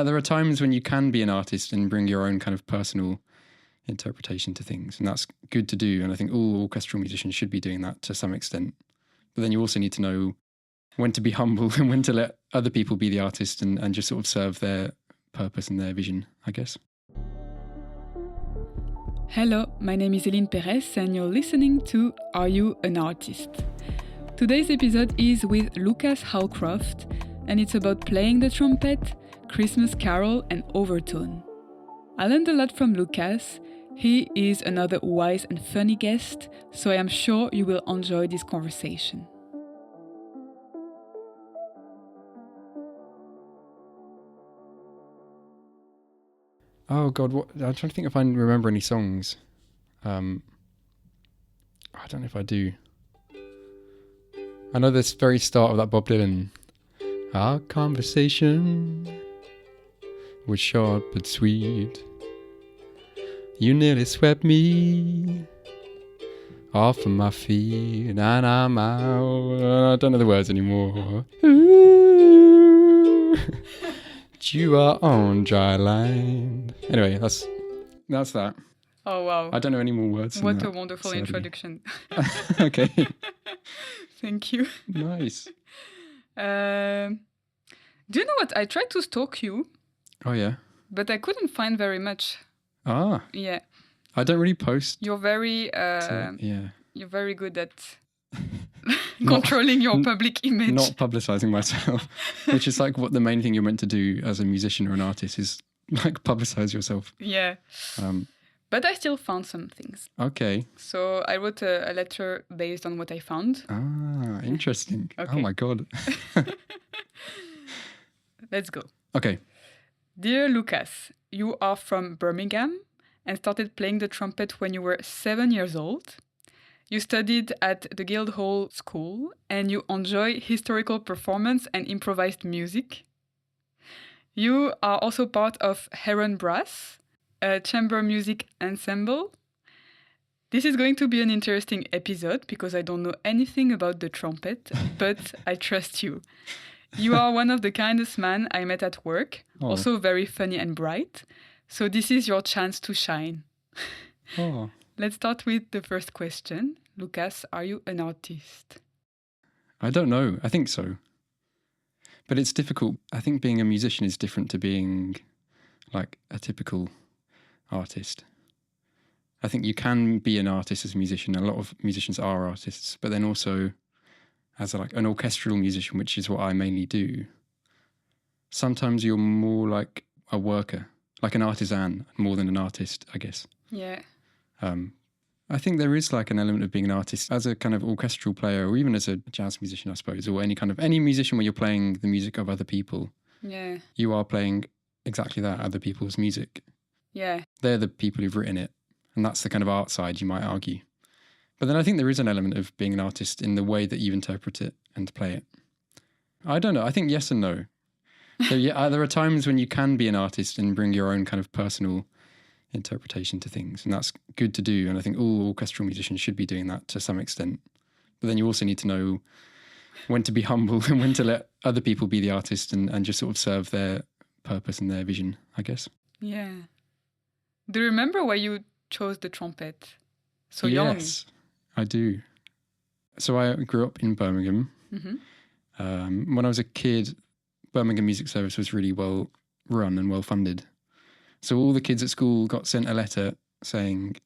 there are times when you can be an artist and bring your own kind of personal interpretation to things, and that's good to do. And I think all orchestral musicians should be doing that to some extent. But then you also need to know when to be humble and when to let other people be the artist and just sort of serve their purpose and their vision, I guess. Hello, my name is Eline Perez and you're listening to Are You an Artist? Today's episode is with Lucas Houldcroft and it's about playing the trumpet, Christmas carol and overtone. I learned a lot from Lucas. He is another wise and funny guest, so I am sure you will enjoy this conversation. Oh God, I'm trying to think if I remember any songs. I don't know if I do. I know this very start of that Bob Dylan. Our conversation was short but sweet. You nearly swept me off of my feet, and I'm out. I don't know the words anymore. Ooh, you are on dry land. Anyway, that's that. Oh wow! I don't know any more words. What than a that, wonderful sadly. introduction. Okay. Thank you. Nice. Do you know what? I tried to stalk you, Oh yeah. but I couldn't find very much. Ah. Yeah, I don't really post. you're very Yeah. you're very good at controlling your public image. Not publicising myself, which is like what the main thing you're meant to do as a musician or an artist is like publicise yourself. Yeah, but I still found some things. Okay. So I wrote a letter based on what I found. Ah, interesting. Okay. Oh my God. Let's go. Okay. Dear Lucas, you are from Birmingham and started playing the trumpet when you were 7 years old. You studied at the Guildhall School and you enjoy historical performance and improvised music. You are also part of Heron Brass, a chamber music ensemble. This is going to be an interesting episode because I don't know anything about the trumpet, but I trust you. You are one of the kindest men I met at work, also very funny and bright. So this is your chance to shine. Oh. Let's start with the first question. Lucas, are you an artist? I don't know. I think so. But it's difficult. I think being a musician is different to being like a typical artist. I think you can be an artist as a musician. A lot of musicians are artists, but then also as an orchestral musician, which is what I mainly do, sometimes you're more like a worker, like an artisan, more than an artist, I guess. Yeah. I think there is like an element of being an artist as a kind of orchestral player, or even as a jazz musician, I suppose, or any musician where you're playing the music of other people. Yeah. You are playing exactly that, other people's music. Yeah. They're the people who've written it. And that's the kind of art side, you might argue. But then I think there is an element of being an artist in the way that you interpret it and play it. I don't know. I think yes and no. So yeah, there are times when you can be an artist and bring your own kind of personal interpretation to things, and that's good to do. And I think all orchestral musicians should be doing that to some extent. But then you also need to know when to be humble and when to let other people be the artist and just sort of serve their purpose and their vision, I guess. Yeah. Do you remember why you chose the trumpet so young? Yes, I do. So I grew up in Birmingham. Mm-hmm. When I was a kid, Birmingham Music Service was really well run and well funded. So all the kids at school got sent a letter saying,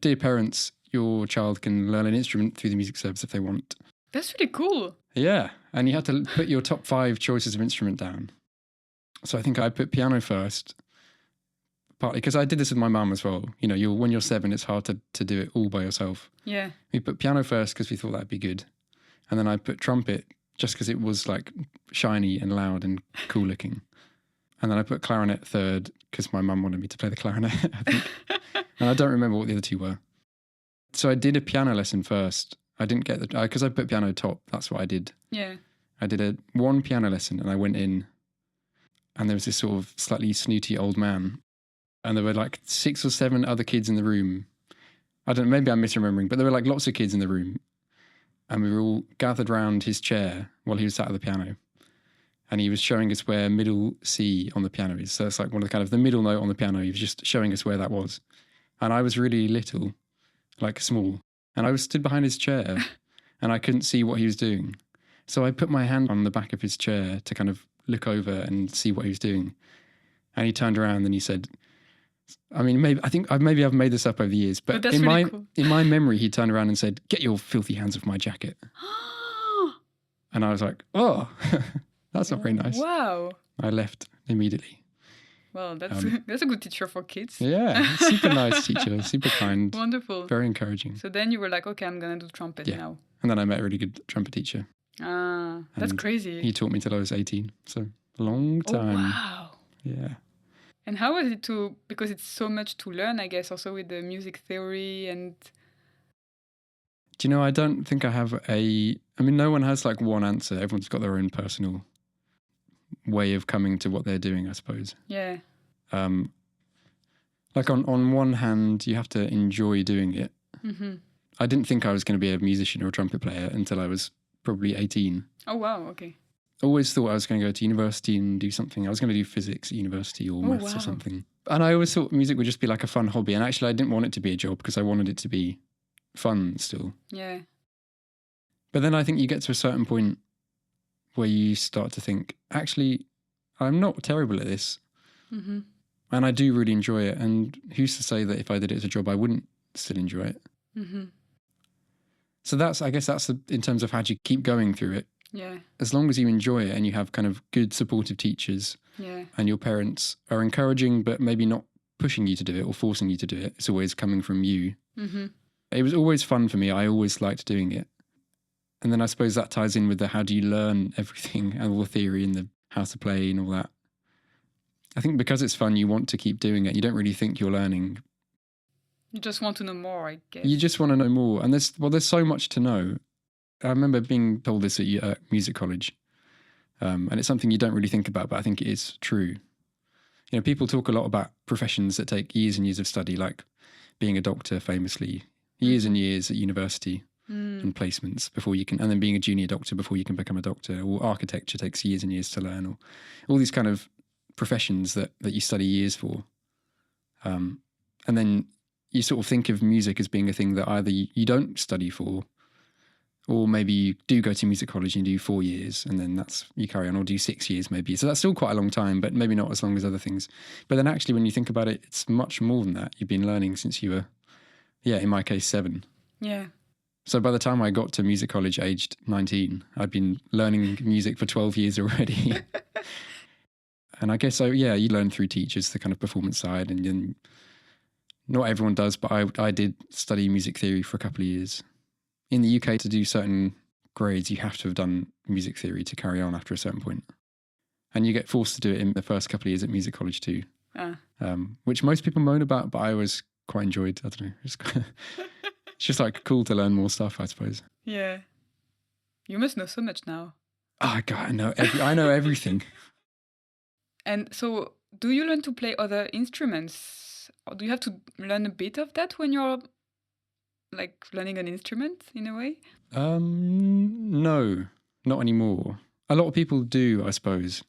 "Dear parents, your child can learn an instrument through the music service if they want." That's really cool. Yeah, and you had to put your top 5 choices of instrument down. So I think I put piano first, partly because I did this with my mum as well. You know, when you're 7, it's hard to do it all by yourself. Yeah. We put piano first because we thought that'd be good. And then I put trumpet just because it was like shiny and loud and cool looking. And then I put clarinet third because my mum wanted me to play the clarinet, I think. And I don't remember what the other 2 were. So I did a piano lesson first. I didn't get because I put piano top. That's what I did. Yeah. I did one piano lesson and I went in and there was this sort of slightly snooty old man. And there were like 6 or 7 other kids in the room. I don't know, maybe I'm misremembering, but there were like lots of kids in the room. And we were all gathered round his chair while he was sat at the piano. And he was showing us where middle C on the piano is. So it's like one of the kind of the middle note on the piano. He was just showing us where that was. And I was really little, like small. And I was stood behind his chair and I couldn't see what he was doing. So I put my hand on the back of his chair to kind of look over and see what he was doing. And he turned around and he said, I mean, maybe I've made this up over the years, but that's in really my cool. in my memory, he turned around and said, "Get your filthy hands off my jacket." And I was like, "Oh, that's not very nice." Wow. I left immediately. Well, that's a good teacher for kids. Yeah, super nice teacher, super kind, Wonderful. very encouraging. So then you were like, okay, I'm gonna do trumpet now. And then I met a really good trumpet teacher. Ah, that's And crazy. He taught me till I was 18, so a long time. Oh, wow. Yeah. And how was it because it's so much to learn, I guess, also with the music theory and... Do you know, I don't think I have no one has like one answer. Everyone's got their own personal way of coming to what they're doing, I suppose. Yeah. Like on one hand, you have to enjoy doing it. Mm-hmm. I didn't think I was going to be a musician or a trumpet player until I was probably 18. Oh, wow, okay. Always thought I was going to go to university and do something. I was going to do physics at university or maths or something. And I always thought music would just be like a fun hobby. And actually, I didn't want it to be a job because I wanted it to be fun still. Yeah. But then I think you get to a certain point where you start to think, actually, I'm not terrible at this. Mm-hmm. And I do really enjoy it. And who's to say that if I did it as a job, I wouldn't still enjoy it? Mm-hmm. So I guess that's in terms of how do you keep going through it. Yeah. As long as you enjoy it and you have kind of good supportive teachers and your parents are encouraging but maybe not pushing you to do it or forcing you to do it, it's always coming from you. Mm-hmm. It was always fun for me. I always liked doing it. And then I suppose that ties in with the how do you learn everything and all the theory and the how to play and all that. I think because it's fun, you want to keep doing it. You don't really think you're learning. You just want to know more, I guess. You just want to know more. And there's so much to know. I remember being told this at music college, and it's something you don't really think about, but I think it is true. You know, people talk a lot about professions that take years and years of study, like being a doctor famously, years and years at university and placements before you can, and then being a junior doctor before you can become a doctor, or architecture takes years and years to learn, or all these kind of professions that you study years for. And then you sort of think of music as being a thing that either you don't study for, or maybe you do go to music college and you do 4 years and then you carry on, or do 6 years maybe. So that's still quite a long time, but maybe not as long as other things. But then actually when you think about it, it's much more than that. You've been learning since you were, in my case, 7. Yeah. So by the time I got to music college aged 19, I'd been learning music for 12 years already. And I guess, you learn through teachers, the kind of performance side. And then not everyone does, but I did study music theory for a couple of years. In the UK, to do certain grades, you have to have done music theory to carry on after a certain point. And you get forced to do it in the first couple of years at music college too, which most people moan about, but I always quite enjoyed. I don't know. It's just like cool to learn more stuff, I suppose. Yeah. You must know so much now. Oh, God, I know everything. And so do you learn to play other instruments? Or do you have to learn a bit of that when you're like learning an instrument in a way? No, not anymore. A lot of people do, I suppose.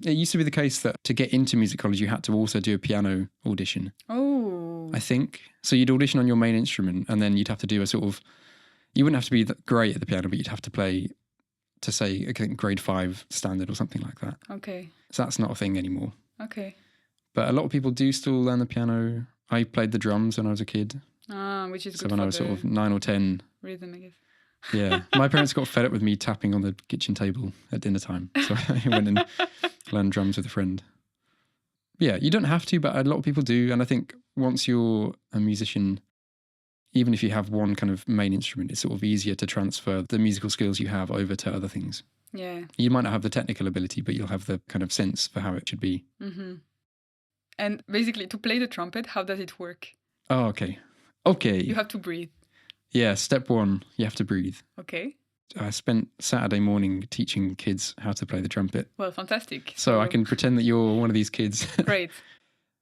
It used to be the case that to get into music college, you had to also do a piano audition. Oh. I think. So you'd audition on your main instrument and then you'd have to do a sort of, you wouldn't have to be great at the piano, but you'd have to play to say, I think, grade 5 standard or something like that. Okay. So that's not a thing anymore. Okay. But a lot of people do still learn the piano. I played the drums when I was a kid. Which is good. So when I was sort of 9 or 10. Rhythm, I guess. Yeah. My parents got fed up with me tapping on the kitchen table at dinner time. So I went and learned drums with a friend. Yeah, you don't have to, but a lot of people do. And I think once you're a musician, even if you have one kind of main instrument, it's sort of easier to transfer the musical skills you have over to other things. Yeah. You might not have the technical ability, but you'll have the kind of sense for how it should be. Mm-hmm. And basically, to play the trumpet, how does it work? Oh, okay. Okay. You have to breathe. Yeah, step 1, you have to breathe. Okay. I spent Saturday morning teaching kids how to play the trumpet. Well, fantastic. So I can pretend that you're one of these kids. Great.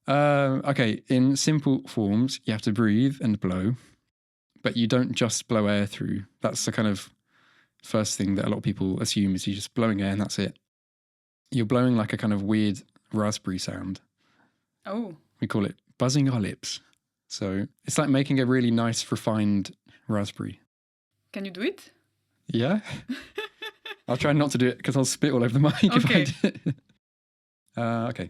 Okay, in simple forms, you have to breathe and blow, but you don't just blow air through. That's the kind of first thing that a lot of people assume is you're just blowing air and that's it. you're blowing like a kind of weird raspberry sound. Oh. We call it buzzing our lips. So it's like making a really nice, refined raspberry. Can you do it? Yeah? I'll try not to do it because I'll spit all over the mic if I do it. Okay.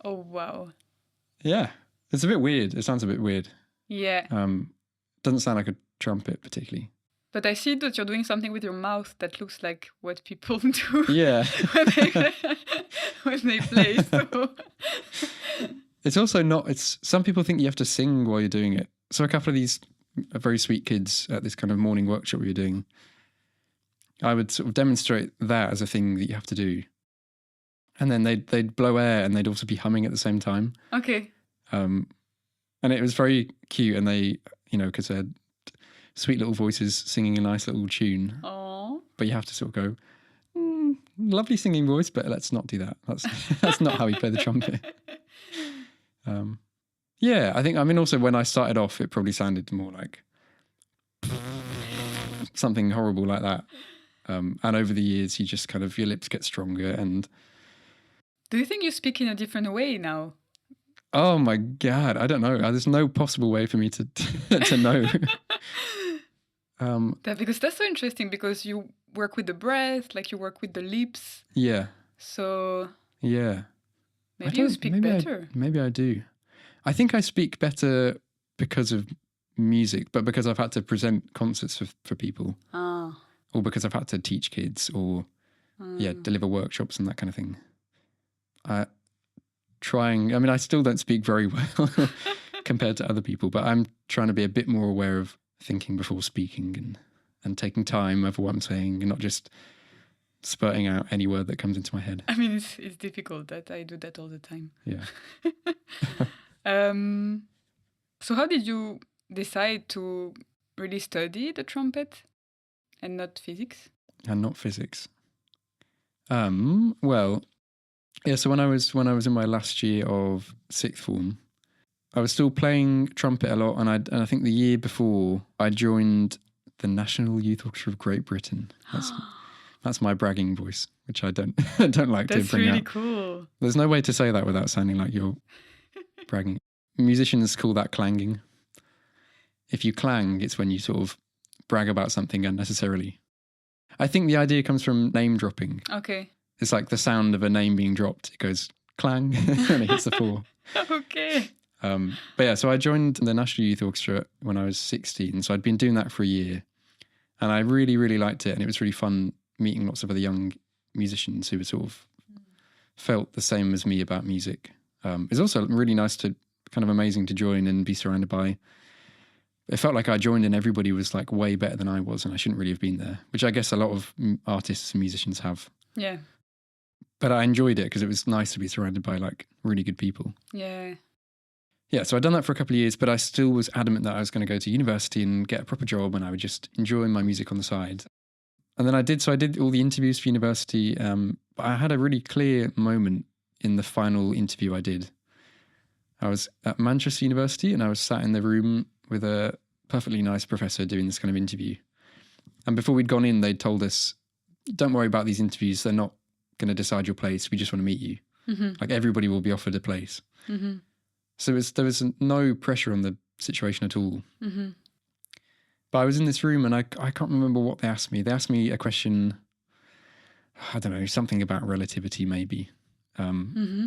Oh, wow. Yeah. It's a bit weird. It sounds a bit weird. Yeah. Doesn't sound like a trumpet particularly. But I see that you're doing something with your mouth that looks like what people do Yeah. when they play. So. It's also not, some people think you have to sing while you're doing it. So a couple of these very sweet kids at this kind of morning workshop we were doing, I would sort of demonstrate that as a thing that you have to do. And then they'd blow air and they'd also be humming at the same time. Okay. And it was very cute. And they, because they had sweet little voices singing a nice little tune. Aww. But you have to sort of go, lovely singing voice, but let's not do that. That's not how we play the trumpet. Yeah, also when I started off, it probably sounded more like something horrible like that. And over the years, you just kind of, your lips get stronger. And do you think you speak in a different way now? Oh my God, I don't know. There's no possible way for me to to know. Because that's so interesting because you work with the breath, like you work with the lips. Yeah. So yeah. Maybe you speak better. Maybe I do. I think I speak better because of music, but because I've had to present concerts for people. Ah. Or because I've had to teach kids or, deliver workshops and that kind of thing. I still don't speak very well compared to other people, but I'm trying to be a bit more aware of thinking before speaking and taking time over what I'm saying and not just spurting out any word that comes into my head. I mean, it's difficult that I do that all the time. Yeah. So how did you decide to really study the trumpet and not physics? And not physics. Well, yeah, so when I was in my last year of sixth form, I was still playing trumpet a lot, and I think the year before I joined the National Youth Orchestra of Great Britain. That's my bragging voice, which I don't like to bring out. That's really cool. There's no way to say that without sounding like you're bragging. Musicians call that clanging. If you clang, it's when you sort of brag about something unnecessarily. I think the idea comes from name dropping. Okay. It's like the sound of a name being dropped. It goes clang and it hits the floor. Okay. But yeah, so I joined the National Youth Orchestra when I was 16. So I'd been doing that for a year. And I really, really liked it. And it was really fun meeting lots of other young musicians who were sort of felt the same as me about music. It's also really nice to, kind of amazing to join and be surrounded by. It felt like I joined and everybody was like way better than I was and I shouldn't really have been there, which I guess a lot of artists and musicians have. Yeah. But I enjoyed it because it was nice to be surrounded by like really good people. Yeah. Yeah, so I'd done that for a couple of years, but I still was adamant that I was going to go to university and get a proper job and I would just enjoy my music on the side. And then I did all the interviews for university. But I had a really clear moment in the final interview I did. I was at Manchester University and I was sat in the room with a perfectly nice professor doing this kind of interview. And before we'd gone in, they'd told us, don't worry about these interviews. They're not going to decide your place. We just want to meet you. Mm-hmm. Like everybody will be offered a place. Mm-hmm. So there was no pressure on the situation at all. Mm-hmm. But I was in this room and I can't remember what they asked me. They asked me a question, I don't know, something about relativity maybe. Mm-hmm.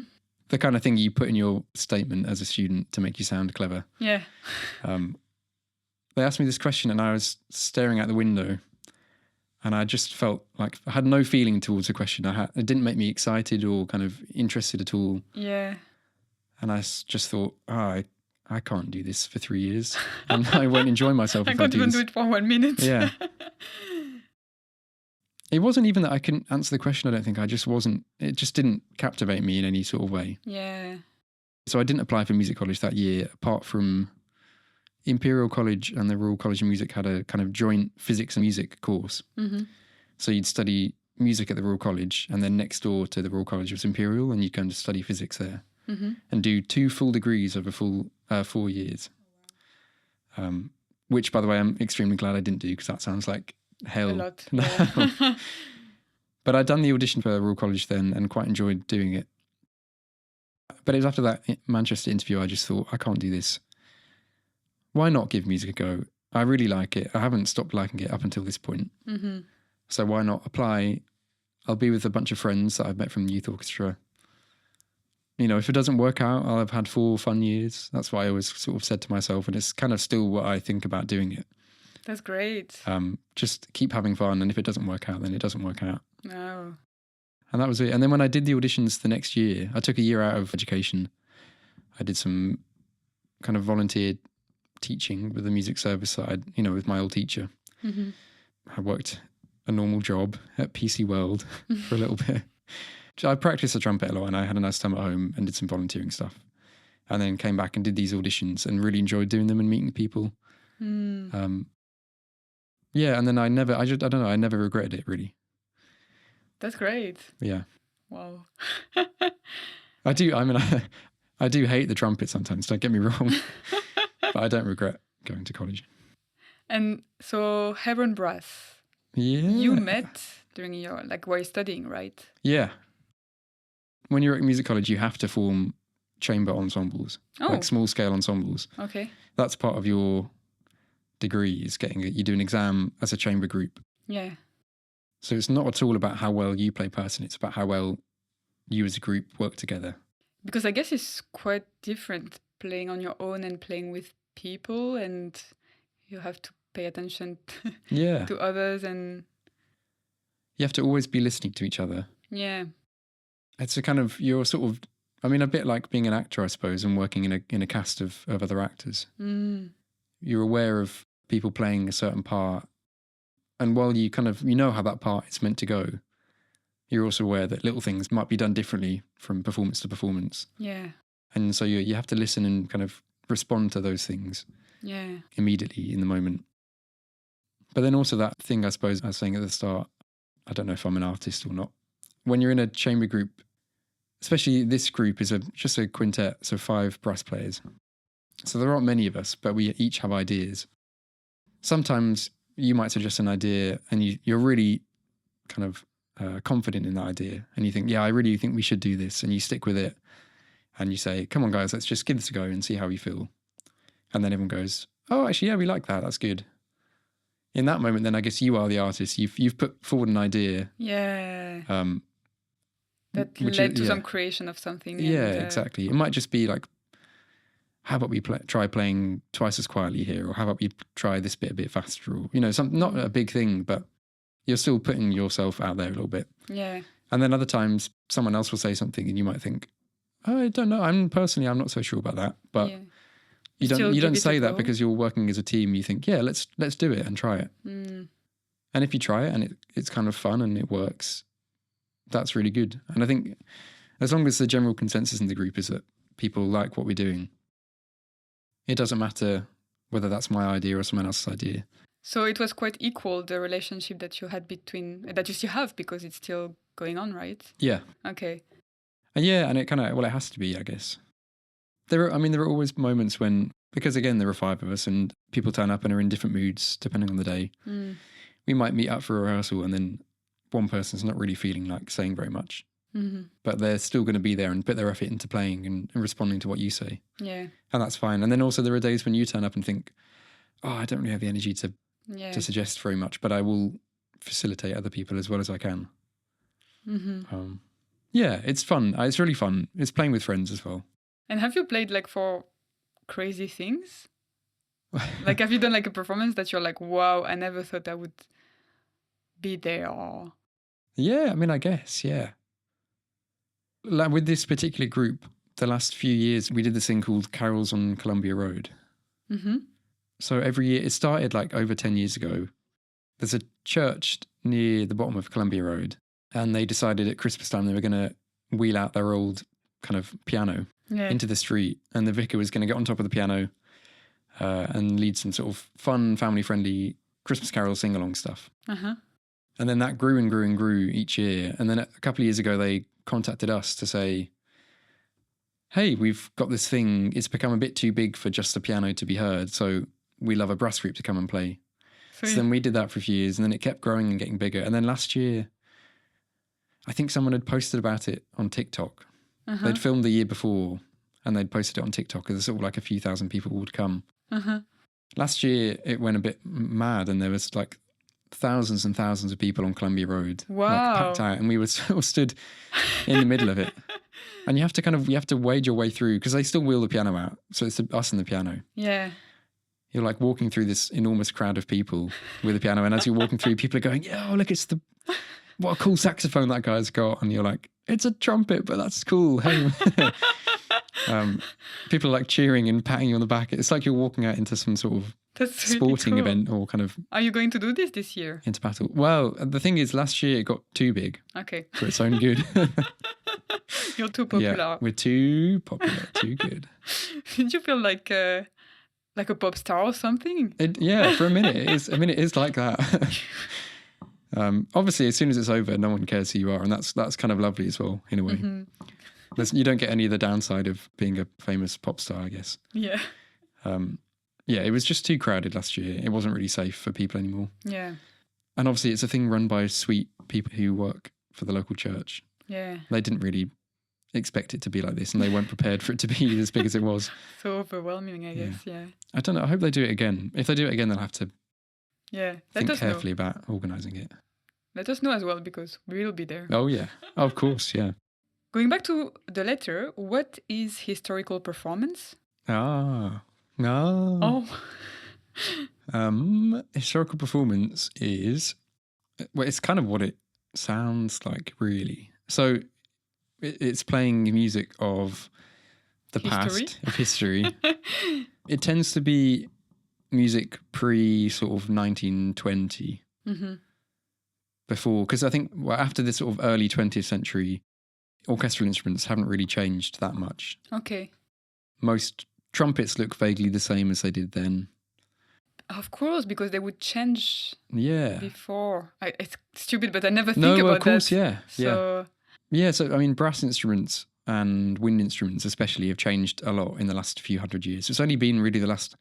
The kind of thing you put in your statement as a student to make you sound clever. Yeah. They asked me this question and I was staring out the window and I just felt like I had no feeling towards the question. It didn't make me excited or kind of interested at all. Yeah. And I just thought, I can't do this for 3 years. And I won't enjoy myself if I do this. I can't even do it for 1 minute. Yeah. It wasn't even that I couldn't answer the question, I don't think. It just didn't captivate me in any sort of way. Yeah. So I didn't apply for music college that year, apart from Imperial College and the Royal College of Music had a kind of joint physics and music course. Mm-hmm. So you'd study music at the Royal College and then next door to the Royal College was Imperial and you'd go and study physics there. Mm-hmm. And do 2 full degrees over 4 years. which, by the way, I'm extremely glad I didn't do because that sounds like hell. A lot. Yeah. But I'd done the audition for Royal College then and quite enjoyed doing it. But it was after that Manchester interview I just thought, I can't do this. Why not give music a go? I really like it. I haven't stopped liking it up until this point. Mm-hmm. So why not apply? I'll be with a bunch of friends that I've met from the youth orchestra. You know, if it doesn't work out, I'll have had 4 fun years. That's what I always sort of said to myself. And it's kind of still what I think about doing it. That's great. Just keep having fun. And if it doesn't work out, then it doesn't work out. Oh. And that was it. And then when I did the auditions the next year, I took a year out of education. I did some kind of volunteer teaching with the music service that I'd, you know, with my old teacher. Mm-hmm. I worked a normal job at PC World for a little bit. I practiced the trumpet a lot and I had a nice time at home and did some volunteering stuff. And then came back and did these auditions and really enjoyed doing them and meeting people. Mm. Yeah, and then I never regretted it really. That's great. Yeah. Wow. I do hate the trumpet sometimes, don't get me wrong. But I don't regret going to college. And so Heron Brass, Yeah. you met during your, like, while studying, right? Yeah. When you're at music college, you have to form chamber ensembles, like small scale ensembles. Okay. That's part of your degree, is you do an exam as a chamber group. Yeah. So it's not at all about how well you play personally, it's about how well you as a group work together. Because I guess it's quite different playing on your own and playing with people, and you have to pay attention Yeah. to others, and you have to always be listening to each other. yeah. It's a kind of, you're sort of, I mean, a bit like being an actor, I suppose, and working in a cast of other actors. Mm. You're aware of people playing a certain part. And while you kind of, you know how that part is meant to go, you're also aware that little things might be done differently from performance to performance. Yeah. And so you have to listen and kind of respond to those things Yeah. immediately in the moment. But then also that thing, I suppose, I was saying at the start, I don't know if I'm an artist or not. When you're in a chamber group, especially this group is just a quintet, so 5 brass players. So there aren't many of us, but we each have ideas. Sometimes you might suggest an idea and you're really kind of confident in that idea. And you think, yeah, I really think we should do this. And you stick with it. And you say, come on, guys, let's just give this a go and see how we feel. And then everyone goes, oh, actually, yeah, we like that. That's good. In that moment, then I guess you are the artist. You've put forward an idea. Yeah. That led to some creation of something. Yeah, exactly. It might just be like, how about we try playing twice as quietly here? Or how about we try this bit a bit faster? Or, you know, not a big thing, but you're still putting yourself out there a little bit. Yeah. And then other times someone else will say something and you might think, I don't know. I'm not so sure about that. But you don't say that because you're working as a team. You think, yeah, let's do it and try it. Mm. And if you try it and it's kind of fun and it works, that's really good. And I think as long as the general consensus in the group is that people like what we're doing, it doesn't matter whether that's my idea or someone else's idea. So it was quite equal, the relationship that you had that you still have, because it's still going on, right? Yeah. Okay. And yeah, and it kind of, well, it has to be, I guess. There are always moments when, because again, there are 5 of us and people turn up and are in different moods depending on the day. Mm. We might meet up for a rehearsal and then one person's not really feeling like saying very much. Mm-hmm. But they're still going to be there and put their effort into playing and responding to what you say. Yeah. And that's fine. And then also there are days when you turn up and think, oh, I don't really have the energy to suggest very much, but I will facilitate other people as well as I can. Mm-hmm. Yeah, it's fun. It's really fun. It's playing with friends as well. And have you played like for crazy things? Like, have you done like a performance that you're like, wow, I never thought I would be there? Or... Yeah, I mean, I guess, yeah. Like with this particular group, the last few years, we did this thing called Carols on Colombia Road. Mm-hmm. So every year, it started like over 10 years ago. There's a church near the bottom of Colombia Road, and they decided at Christmas time they were going to wheel out their old kind of piano into the street, and the vicar was going to get on top of the piano and lead some sort of fun, family-friendly Christmas carol sing-along stuff. Uh-huh. And then that grew and grew and grew each year. And then a couple of years ago, they contacted us to say, hey, we've got this thing. It's become a bit too big for just the piano to be heard. So we love a brass group to come and play. So So then we did that for a few years, and then it kept growing and getting bigger. And then last year, I think someone had posted about it on TikTok. They'd filmed the year before, and they'd posted it on TikTok, and sort of like a few thousand people would come. Last year, it went a bit mad, and there was like thousands and thousands of people on Columbia Road, Wow. like packed out, and we were sort of stood in the middle of it. And you have to wade your way through, because they still wheel the piano out. So it's us and the piano. Yeah. You're like walking through this enormous crowd of people with a piano, and as you're walking through, people are going, "Yeah, oh, look, what a cool saxophone that guy's got," and you're like, "It's a trumpet, but that's cool." Hey. People are like cheering and patting you on the back. It's like you're walking out into some sort of That's really sporting cool. event, or kind of Are you going to do this year? into battle. Well, the thing is, last year it got too big Okay. for its own good. You're too popular. Yeah, we're too popular, too good. Did you feel like a pop star or something? Yeah, for a minute it is. I mean, it is like that. Obviously, as soon as it's over, no one cares who you are, and that's kind of lovely as well, in a way. You don't get any of the downside of being a famous pop star, I guess. Yeah. Yeah, it was just too crowded last year. It wasn't really safe for people anymore. Yeah. And obviously, it's a thing run by sweet people who work for the local church. Yeah. They didn't really expect it to be like this, and they weren't prepared for it to be as big as it was. So overwhelming, I guess. Yeah. I don't know. I hope they do it again. If they do it again, they'll have to Yeah. Let think us know. carefully about organising it. Let us know as well, because we will be there. Oh, yeah. Oh, of course, yeah. Going back to the letter, what is historical performance? Ah. No. Oh. Historical performance is, well, it's kind of what it sounds like, really. So it's playing music of the History? past, of history. It tends to be music pre sort of 1920, before, because I think after this sort of early 20th century, orchestral instruments haven't really changed that much. Okay. Most trumpets look vaguely the same as they did then. Of course, because they would change Yeah. before. It's stupid, but I never think No, about of course, that. yeah. So, Yeah, so I mean, brass instruments and wind instruments especially have changed a lot in the last few hundred years. It's only been really the last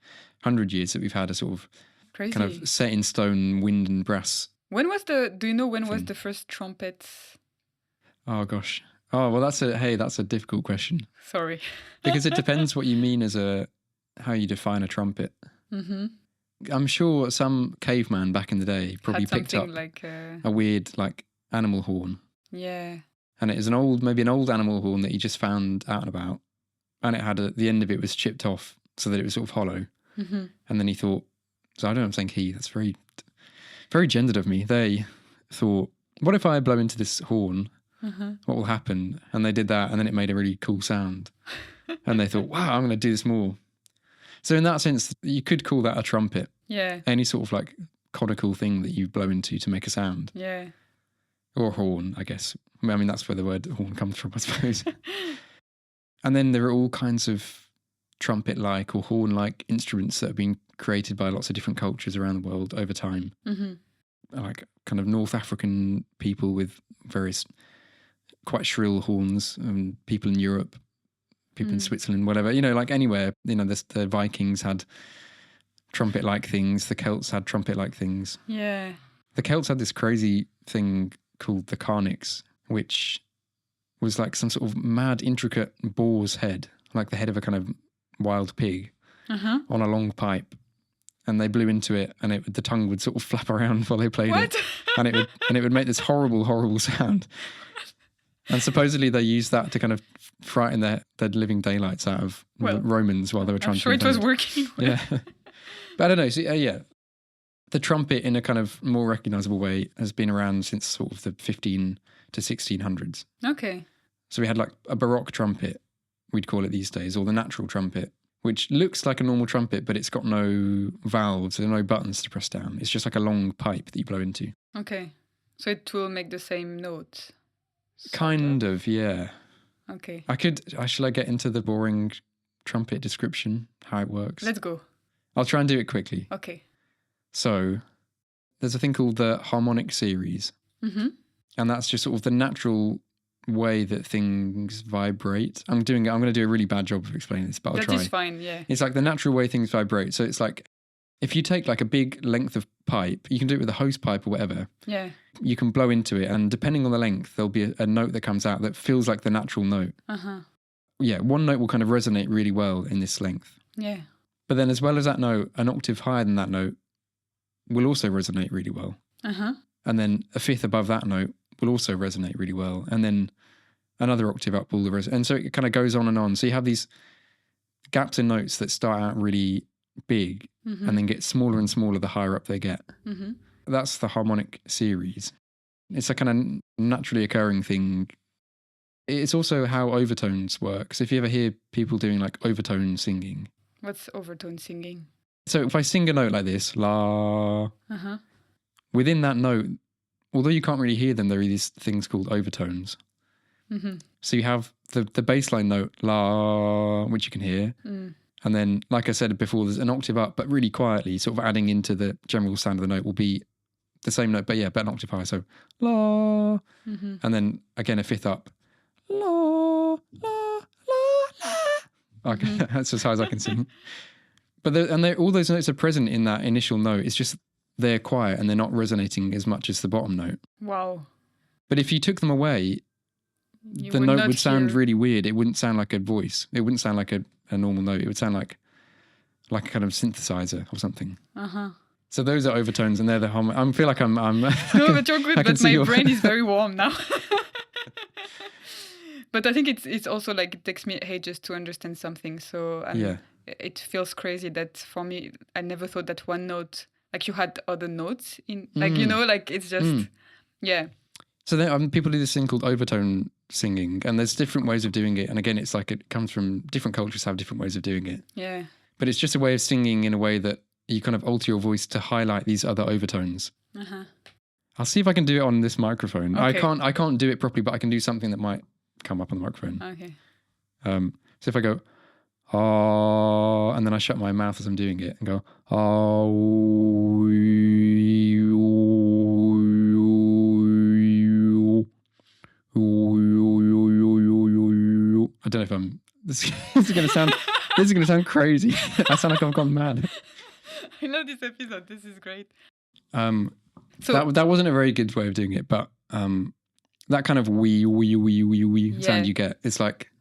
100 years that we've had a sort of crazy. kind of set in stone wind and brass. Do you know when was thing. the first trumpet? Oh, gosh. Oh, well, that's a difficult question, Sorry. because it depends what you mean how you define a trumpet. I'm sure some caveman back in the day probably Had picked up something like, a weird like animal horn. yeah. And it is maybe an old animal horn that he just found out and about. And it had the end of it was chipped off so that it was sort of hollow. And then he thought, so I don't know, I'm saying he, that's very, very gendered of me. They thought, what if I blow into this horn? What will happen? And they did that, and then it made a really cool sound. And they thought, wow, I'm going to do this more. So in that sense, you could call that a trumpet. Yeah. Any sort of like conical thing that you blow into to make a sound. Yeah. Or a horn, I guess. I mean, that's where the word horn comes from, I suppose. And then there are all kinds of trumpet-like or horn-like instruments that have been created by lots of different cultures around the world over time. Like kind of North African people with various quite shrill horns, people in Europe, people in Switzerland, whatever, like anywhere, the Vikings had trumpet-like things, the Celts had trumpet-like things. Yeah. The Celts had this crazy thing called the carnyx, which was like some sort of mad, intricate boar's head, like the head of a kind of wild pig on a long pipe. And they blew into it, and the tongue would sort of flap around while they played it, and it would make this horrible, horrible sound. And supposedly they used that to kind of frighten the living daylights out of the Romans while they were trying I'm sure to. it was working. Yeah, but I don't know. So, the trumpet, in a kind of more recognisable way, has been around since sort of the 15 to 1600s. Okay. So we had like a Baroque trumpet, we'd call it these days, or the natural trumpet, which looks like a normal trumpet, but it's got no valves, there are no buttons to press down. It's just like a long pipe that you blow into. Okay. So it will make the same note. Kind of, yeah. Okay. Shall I get into the boring trumpet description, how it works? Let's go. I'll try and do it quickly. Okay. So there's a thing called the harmonic series. And that's just sort of the natural way that things vibrate. I'm going to do a really bad job of explaining this, but I'll try. That is fine, yeah. It's like the natural way things vibrate. So it's like if you take like a big length of pipe, you can do it with a hose pipe or whatever. Yeah. You can blow into it, and depending on the length, there'll be a note that comes out that feels like the natural note. Yeah, one note will kind of resonate really well in this length. Yeah. But then as well as that note, an octave higher than that note will also resonate really well. And then a fifth above that note will also resonate really well. And then another octave up will resonate. And so it kind of goes on and on. So you have these gaps in notes that start out really big and then get smaller and smaller the higher up they get. That's the harmonic series. It's a kind of naturally occurring thing. It's also how overtones work. So if you ever hear people doing like overtone singing. What's overtone singing? So if I sing a note like this, la, within that note, although you can't really hear them, there are these things called overtones. So you have the baseline note, la, which you can hear. And then, like I said before, there's an octave up, but really quietly, sort of adding into the general sound of the note will be the same note, but yeah, but an octave higher. So la, and then again a fifth up, la, la, la, la. Okay, that's as high as I can sing. But all those notes are present in that initial note. It's just they're quiet and they're not resonating as much as the bottom note. Wow. But if you took them away, the note would sound really weird. It wouldn't sound like a voice. It wouldn't sound like a normal note. It would sound like a kind of synthesizer or something. So those are overtones, and they're the I feel like I'm no, but you're good. But my brain is very warm now. But I think it's also like it takes me ages to understand something. So it feels crazy that for me, I never thought that one note, like you had other notes in, like like it's just So then people do this thing called overtone singing, and there's different ways of doing it. And again, it's like it comes from different cultures have different ways of doing it. Yeah. But it's just a way of singing in a way that you kind of alter your voice to highlight these other overtones. I'll see if I can do it on this microphone. Okay. I can't do it properly, but I can do something that might come up on the microphone. Okay. So if I go, oh, and then I shut my mouth as I'm doing it and go, oh, I don't know if I'm. This is going to sound crazy. I sound like I've gone mad. I love this episode. This is great. So that wasn't a very good way of doing it, but that kind of wee sound you get, it's like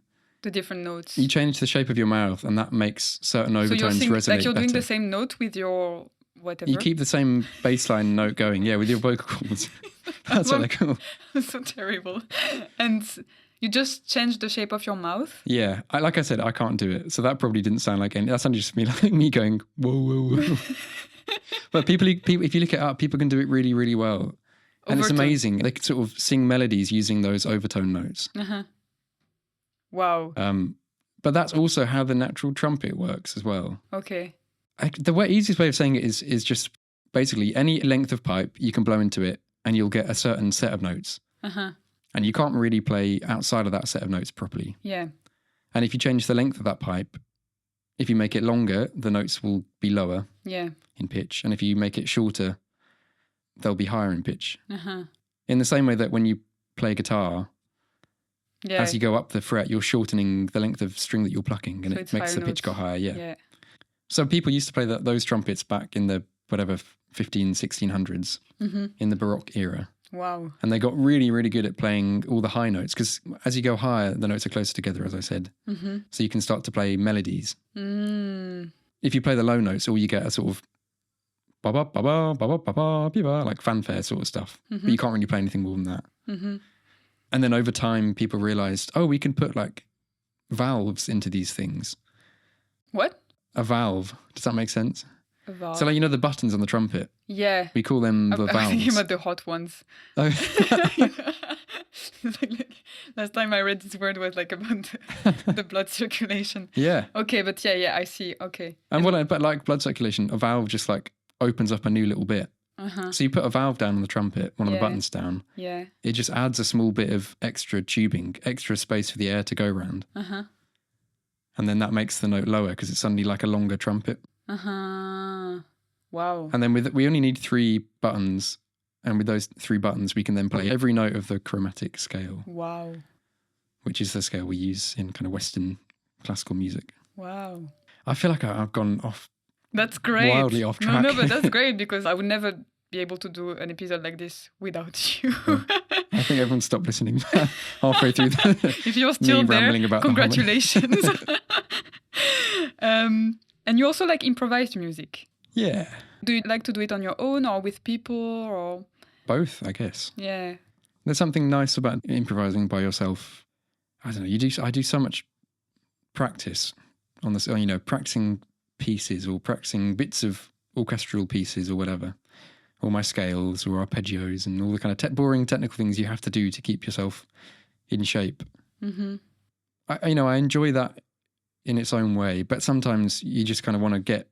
the different notes. You change the shape of your mouth, and that makes certain overtones resonate like you're doing better. the same note with your whatever. You keep the same baseline note going, with your vocal cords. That's really cool. So terrible. And you just change the shape of your mouth? Yeah. Like I said, I can't do it. So that probably didn't sound like any. That sounded just like me going, whoa, whoa, whoa. But people, if you look it up, people can do it really, really well. And it's amazing. They can sort of sing melodies using those overtone notes. Wow. But that's also how the natural trumpet works as well. Okay. The easiest way of saying it is just basically any length of pipe, you can blow into it and you'll get a certain set of notes. And you can't really play outside of that set of notes properly. Yeah. And if you change the length of that pipe, if you make it longer, the notes will be lower in pitch. And if you make it shorter, they'll be higher in pitch. In the same way that when you play guitar, as you go up the fret, you're shortening the length of string that you're plucking, and so it makes the pitch go higher. Yeah. So people used to play those trumpets back in the 1600s in the Baroque era. Wow. And they got really, really good at playing all the high notes, because as you go higher, the notes are closer together, as I said. So you can start to play melodies. If you play the low notes, all you get are sort of ba-ba, ba-ba, ba-ba, ba-ba, ba-ba, like fanfare sort of stuff. But you can't really play anything more than that. And then over time, people realized, we can put like valves into these things. What? A valve. Does that make sense? A valve. So like, the buttons on the trumpet. Yeah. We call them the valves. I was thinking about the hot ones. Oh. Last time I read this word was like about the blood circulation. Yeah. Okay, but yeah, I see. Okay. But like blood circulation, a valve just like opens up a new little bit. So you put a valve down on the trumpet, one of the buttons down. Yeah. It just adds a small bit of extra tubing, extra space for the air to go around. And then that makes the note lower because it's suddenly like a longer trumpet. Wow. And then we only need 3 buttons. And with those 3 buttons, we can then play every note of the chromatic scale. Wow. Which is the scale we use in kind of Western classical music. Wow. I feel like I've gone off That's great. Wildly off track. No, but that's great because I would never be able to do an episode like this without you. I think everyone stopped listening halfway through. If you're still there, rambling about congratulations. And you also like improvised music. Yeah. Do you like to do it on your own or with people or? Both, I guess. Yeah. There's something nice about improvising by yourself. I don't know. I do so much practice on this. You know, practicing pieces or practicing bits of orchestral pieces or whatever, or my scales or arpeggios and all the kind of boring technical things you have to do to keep yourself in shape. Mm-hmm. I enjoy that in its own way, but sometimes you just kind of want to get,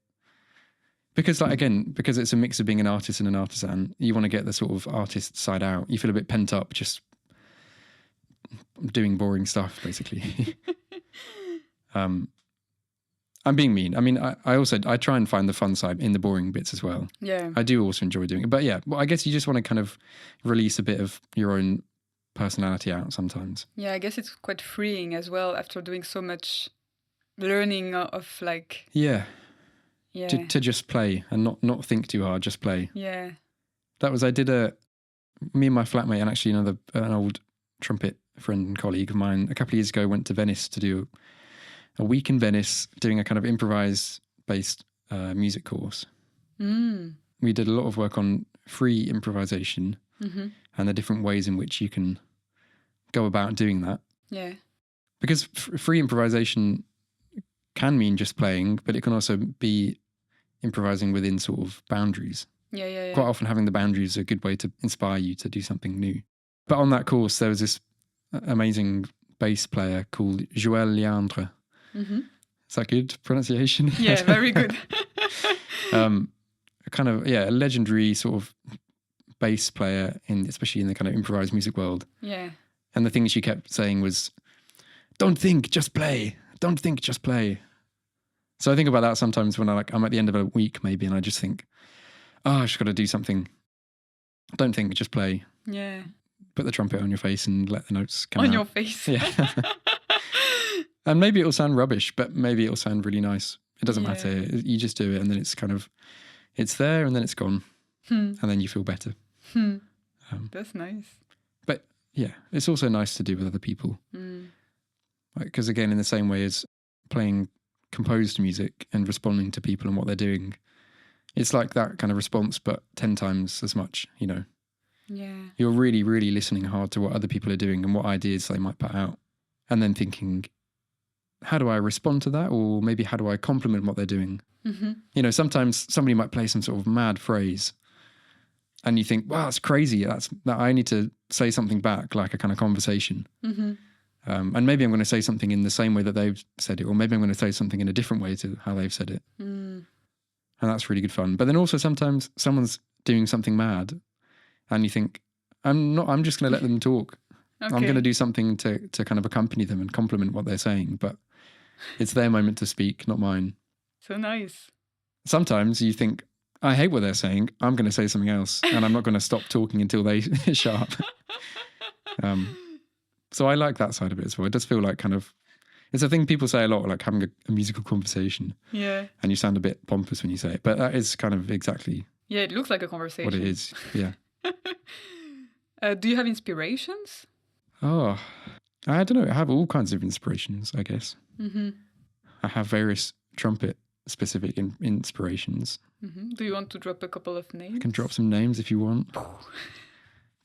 because it's a mix of being an artist and an artisan, you want to get the sort of artist side out. You feel a bit pent up just doing boring stuff, basically. I'm being mean. I mean, I try and find the fun side in the boring bits as well. Yeah. I do also enjoy doing it. But yeah, well, I guess you just want to kind of release a bit of your own personality out sometimes. Yeah, I guess it's quite freeing as well after doing so much learning of like... Yeah. Yeah. To just play and not think too hard, just play. Yeah. Me and my flatmate and actually an old trumpet friend and colleague of mine a couple of years ago went to Venice to do a week in Venice doing a kind of improvised based music course. We did a lot of work on free improvisation and the different ways in which you can go about doing that. Yeah. Because free improvisation can mean just playing, but it can also be improvising within sort of boundaries. Yeah. Quite often having the boundaries is a good way to inspire you to do something new. But on that course, there was this amazing bass player called Joëlle Léandre. Mm-hmm. Is that good pronunciation? Yeah, very good. A legendary sort of bass player, especially in the kind of improvised music world. Yeah. And the thing she kept saying was, don't think, just play. Don't think, just play. So I think about that sometimes when I'm at the end of a week maybe and I just think, I just got to do something. Don't think, just play. Yeah. Put the trumpet on your face and let the notes come out. On your face. Yeah. And maybe it'll sound rubbish, but maybe it'll sound really nice. It doesn't matter. You just do it and then it's there and then it's gone. And then you feel better. That's nice. But yeah, it's also nice to do with other people. Because again, in the same way as playing composed music and responding to people and what they're doing, it's like that kind of response, but 10 times as much, you know. Yeah. You're really, really listening hard to what other people are doing and what ideas they might put out. And then thinking, how do I respond to that? Or maybe how do I compliment what they're doing? Mm-hmm. You know, sometimes somebody might play some sort of mad phrase and you think, wow, that's crazy. That I need to say something back, like a kind of conversation. Mm-hmm. And maybe I'm going to say something in the same way that they've said it, or maybe I'm going to say something in a different way to how they've said it. And that's really good fun. But then also sometimes someone's doing something mad and you think, I'm just going to let them talk. Okay. I'm going to do something to kind of accompany them and compliment what they're saying, but it's their moment to speak, not mine. So nice. Sometimes you think, I hate what they're saying. I'm going to say something else and I'm not going to stop talking until they shut up. So I like that side of it as well. It does feel like it's a thing people say a lot, like having a musical conversation. Yeah. And you sound a bit pompous when you say it, but that is kind of exactly... Yeah, it looks like a conversation. What it is, yeah. Do you have inspirations? Oh, I don't know. I have all kinds of inspirations, I guess. Mm-hmm. I have various trumpet-specific inspirations. Mm-hmm. Do you want to drop a couple of names? I can drop some names if you want.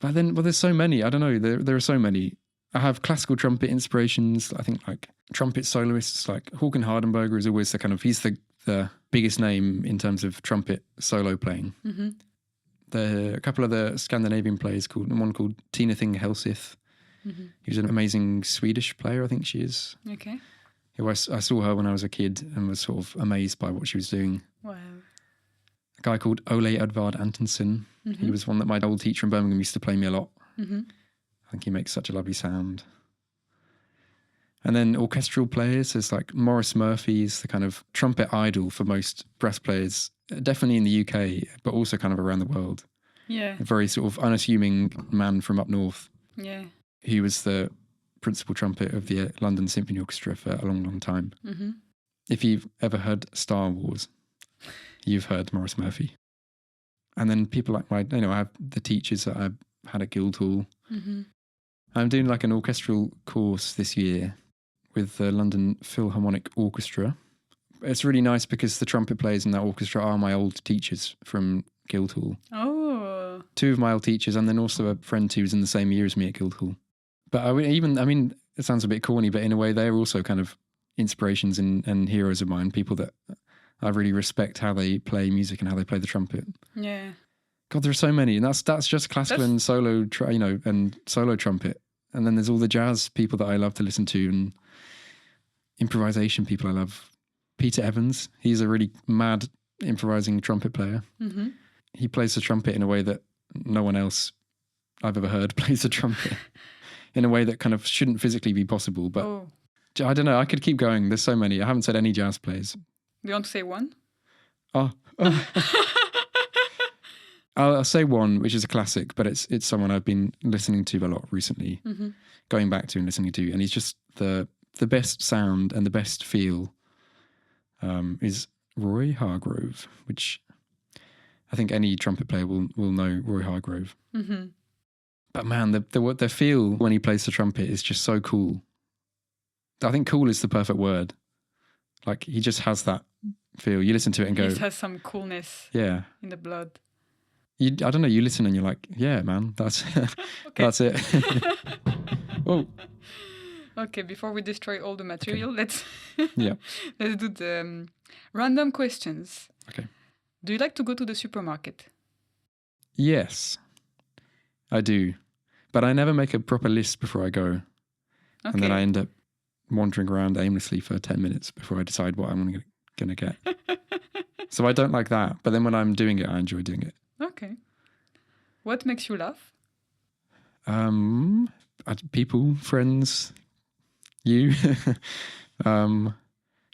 But then, there's so many. I don't know. There are so many. I have classical trumpet inspirations. I think like trumpet soloists like Håkan Hardenberger is always he's the biggest name in terms of trumpet solo playing. Mm-hmm. There are a couple of the Scandinavian players one called Tine Helseth. Mm-hmm. Who's an amazing Swedish player, I think she is. Okay. I saw her when I was a kid and was sort of amazed by what she was doing. Wow. A guy called Edvard Antonsen. Mm-hmm. He was one that my old teacher in Birmingham used to play me a lot. Mm-hmm. I think he makes such a lovely sound. And then orchestral players, there's like Maurice Murphy's the kind of trumpet idol for most brass players, definitely in the UK, but also kind of around the world. Yeah. A very sort of unassuming man from up north. Yeah. He was the principal trumpet of the London Symphony Orchestra for a long, long time. Mm-hmm. If you've ever heard Star Wars, you've heard Maurice Murphy. And then people like I have the teachers that I had at Guildhall. Mm-hmm. I'm doing like an orchestral course this year with the London Philharmonic Orchestra. It's really nice because the trumpet players in that orchestra are my old teachers from Guildhall. Oh. 2 of my old teachers, and then also a friend who was in the same year as me at Guildhall. But it sounds a bit corny, but in a way they're also kind of inspirations and heroes of mine, people that I really respect how they play music and how they play the trumpet. Yeah. God, there are so many, and that's just classical and solo, and solo trumpet. And then there's all the jazz people that I love to listen to, and improvisation people I love. Peter Evans, he's a really mad improvising trumpet player. Mm-hmm. He plays the trumpet in a way that no one else I've ever heard plays the trumpet. In a way that kind of shouldn't physically be possible, but I don't know. I could keep going. There's so many. I haven't said any jazz players. Do you want to say one? I'll say one, which is a classic, but it's someone I've been listening to a lot recently, going back to and listening to, and he's just the best sound and the best feel is Roy Hargrove, which I think any trumpet player will know Roy Hargrove. Mm-hmm. But man, the feel when he plays the trumpet is just so cool. I think cool is the perfect word. Like, he just has that feel. You listen to it and go... He has some coolness in the blood. I don't know, you listen and you're like, yeah, man, that's that's it. Oh. Okay, before we destroy all the material, let's do the random questions. Okay. Do you like to go to the supermarket? Yes, I do. But I never make a proper list before I go. Okay. And then I end up wandering around aimlessly for 10 minutes before I decide what I'm going to get. So I don't like that. But then when I'm doing it, I enjoy doing it. Okay. What makes you laugh? People, friends, you,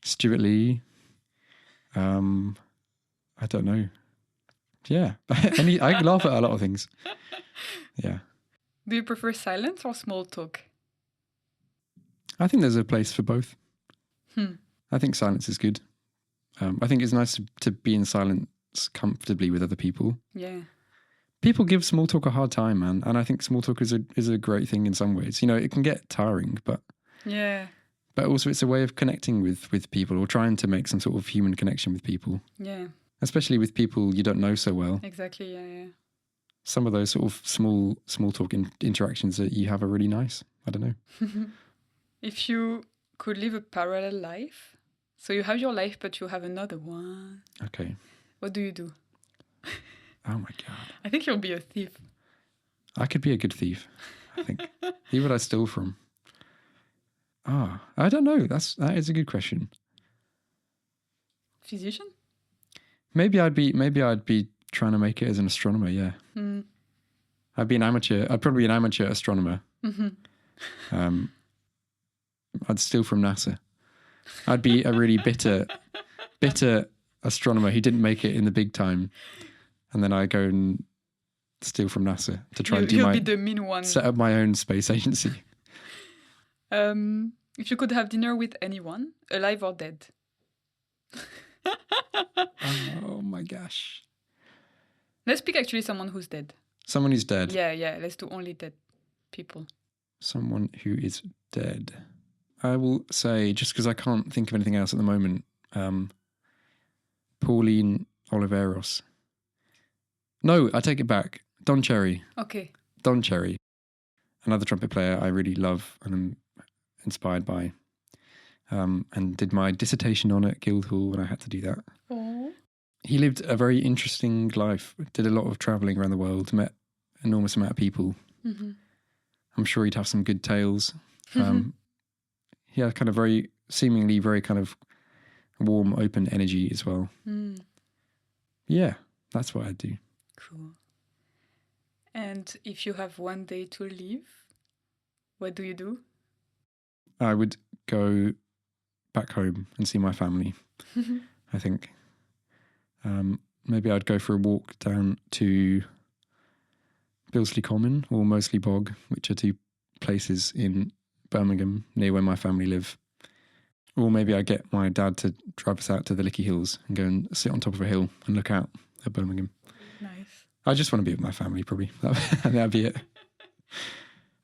Stewart Lee. I don't know. Yeah. I laugh at a lot of things. Yeah. Do you prefer silence or small talk? I think there's a place for both. I think silence is good. I think it's nice to be in silence comfortably with other people. Yeah. People give small talk a hard time, man. And I think small talk is a great thing in some ways. You know, it can get tiring, but also it's a way of connecting with people, or trying to make some sort of human connection with people. Yeah. Especially with people you don't know so well. Exactly, yeah. Some of those sort of small talk interactions that you have are really nice. I don't know. If you could live a parallel life, so you have your life, but you have another one. Okay. What do you do? Oh my God. I think you'll be a thief. I could be a good thief, I think. Who would I steal from? I don't know. That is a good question. Physician? Maybe I'd be trying to make it as an astronomer, yeah. I'd be an amateur. I'd probably be an amateur astronomer. Mm-hmm. I'd steal from NASA. I'd be a really bitter astronomer who didn't make it in the big time. And then I go and steal from NASA to try and be the mean one. Set up my own space agency. If you could have dinner with anyone, alive or dead? Oh my gosh. Let's pick actually someone who's dead. Someone who's dead? Yeah. Let's do only dead people. Someone who is dead. I will say, just because I can't think of anything else at the moment, Pauline Oliveros. No, I take it back. Don Cherry. Okay. Don Cherry. Another trumpet player I really love and am inspired by. And did my dissertation on at Guildhall when I had to do that. Aww. He lived a very interesting life. Did a lot of travelling around the world. Met an enormous amount of people. Mm-hmm. I'm sure he'd have some good tales. He had kind of seemingly very kind of warm, open energy as well. Yeah, that's what I'd do. Cool. And if you have one day to live, what do you do? I would go back home and see my family, I think. Maybe I'd go for a walk down to Bilsley Common or Moseley Bog, which are 2 places in Birmingham near where my family live. Or maybe I get my dad to drive us out to the Lickey Hills and go and sit on top of a hill and look out at Birmingham. Nice. I just want to be with my family, probably. That'd be it.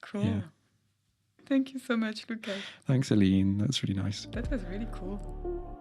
Cool. Yeah. Thank you so much, Lucas. Thanks, Aline. That's really nice. That was really cool.